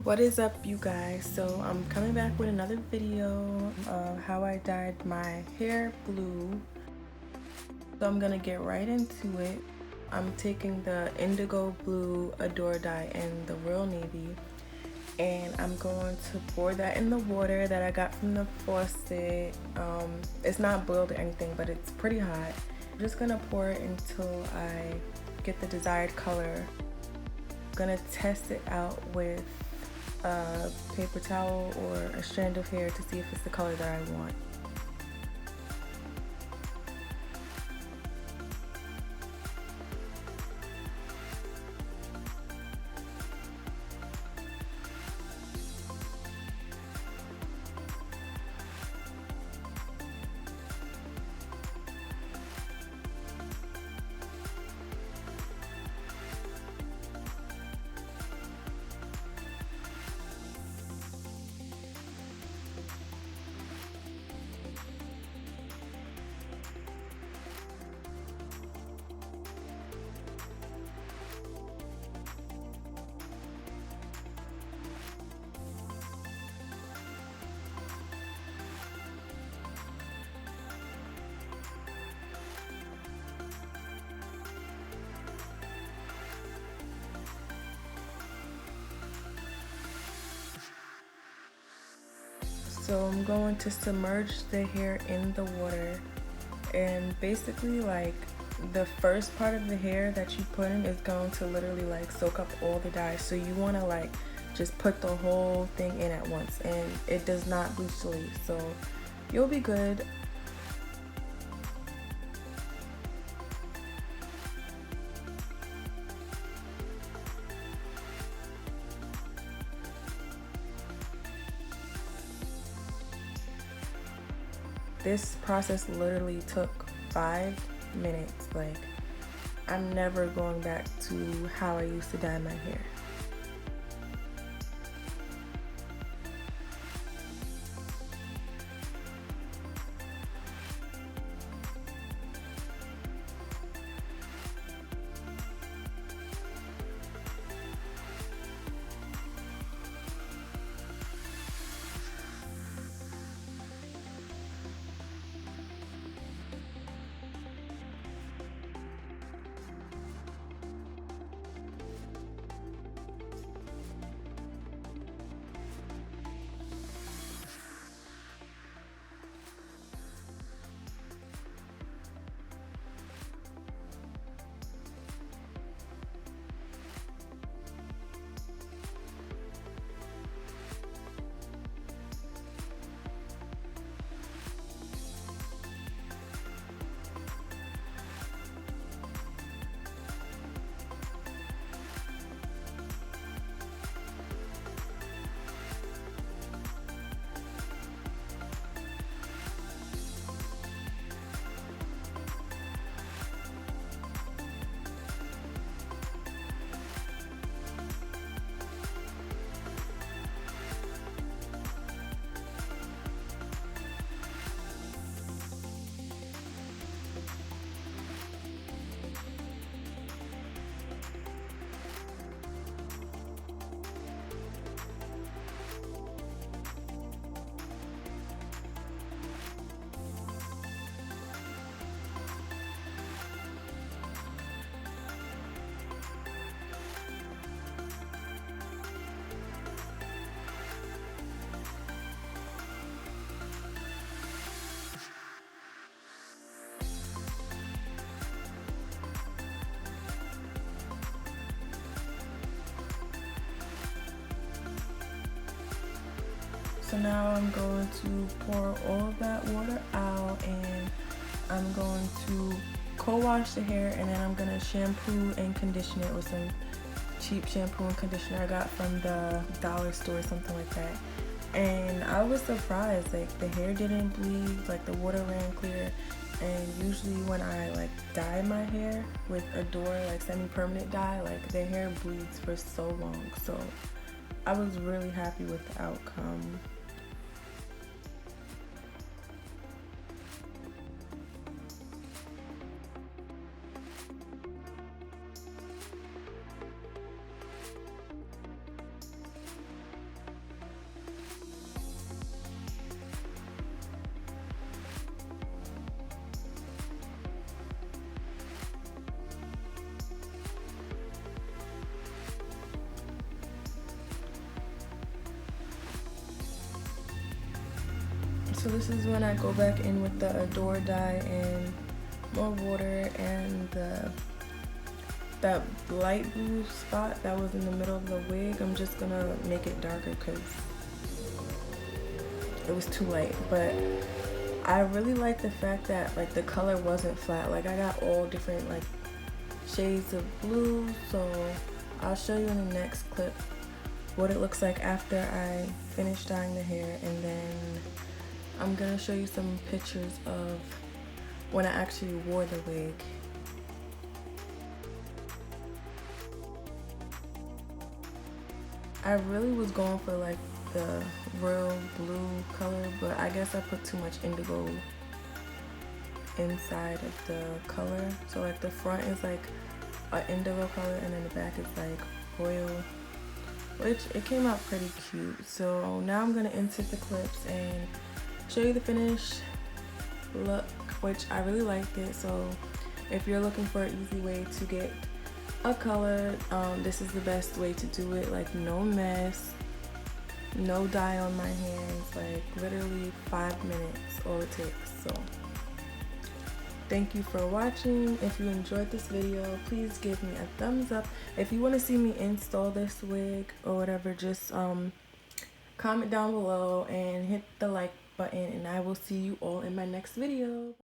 What is up, you guys? So I'm coming back with another video of how I dyed my hair blue. So I'm gonna get right into it. I'm taking the indigo blue Adore dye in the Royal Navy, and I'm going to pour that in the water that I got from the faucet. It's not boiled or anything, but it's pretty hot. I'm just gonna pour it until I get the desired color. I'm gonna test it out with a paper towel or a strand of hair to see if it's the color that I want. So I'm going to submerge the hair in the water, and basically like the first part of the hair that you put in is going to literally like soak up all the dye. So you want to like just put the whole thing in at once, and it does not bleach the leaves, so you'll be good. This process literally took 5 minutes. Like, I'm never going back to how I used to dye my hair. So now I'm going to pour all of that water out, and I'm going to co-wash the hair, and then I'm going to shampoo and condition it with some cheap shampoo and conditioner I got from the dollar store, something like that. And I was surprised, like the hair didn't bleed, like the water ran clear. And usually when I like dye my hair with Adore, like semi-permanent dye, like the hair bleeds for so long. So I was really happy with the outcome. So this is when I go back in with the Adore dye and more water, and that light blue spot that was in the middle of the wig, I'm just gonna make it darker because it was too light. But I really like the fact that like the color wasn't flat. Like I got all different like shades of blue, so I'll show you in the next clip what it looks like after I finish dyeing the hair, and then I'm gonna show you some pictures of when I actually wore the wig. I really was going for like the real blue color, but I guess I put too much indigo inside of the color. So like the front is like an indigo color, and then the back is like royal, which it came out pretty cute. So now I'm gonna insert the clips and show you the finished look, which I really liked it. So if you're looking for an easy way to get a color, this is the best way to do it. Like no mess, no dye on my hands, like literally 5 minutes all it takes. So thank you for watching. If you enjoyed this video, please give me a thumbs up. If you want to see me install this wig or whatever, just comment down below and hit the like button, and I will see you all in my next video.